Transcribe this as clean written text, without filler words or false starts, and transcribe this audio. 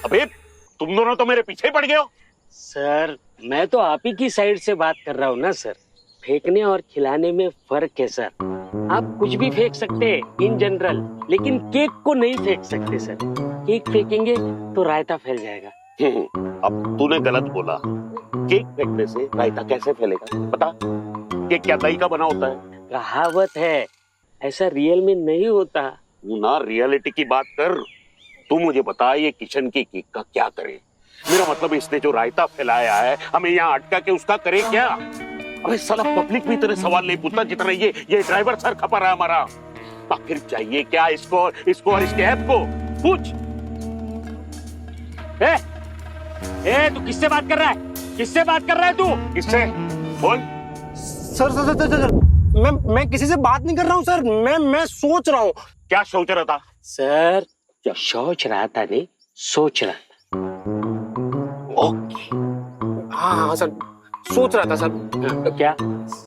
अबे तुम दोनों तो मेरे पीछे पड़ गए हो। सर मैं तो आप ही की साइड से बात कर रहा हूँ ना सर। फेंकने और खिलाने में फर्क है सर। आप कुछ भी फेंक सकते हैं इन जनरल, लेकिन केक को नहीं फेंक सकते सर। केक फेंकेंगे तो रायता फैल जाएगा। अब तूने गलत बोला। केक फेंकने से रायता कैसे फैलेगा बता। केक क्या दही का बना होता है? कहावत है, ऐसा रियल में नहीं होता। तू ना रियलिटी की बात कर। तू मुझे बता ये किशन की केक का क्या करे। मेरा मतलब इसने जो रायता फैलाया है हमें यहाँ अटका के उसका करे क्या। अबे साला पब्लिक भी तेरे सवाल नहीं पूछता जितना ये ड्राइवर सर खपा रहा है हमारा। आखिर चाहिए क्या इसको और इसके ऐप को पूछ। तू किससे बात कर रहा है? किससे बात कर रहा है तू? किससे बोल। सर मैं किसी से बात नहीं कर रहा हूँ सर। मैं सोच रहा हूँ। क्या सोच रहा था? सर सोच रहा था नहीं, सोच रहा था। ओके। हाँ सर, सोच रहा था सर। तो क्या?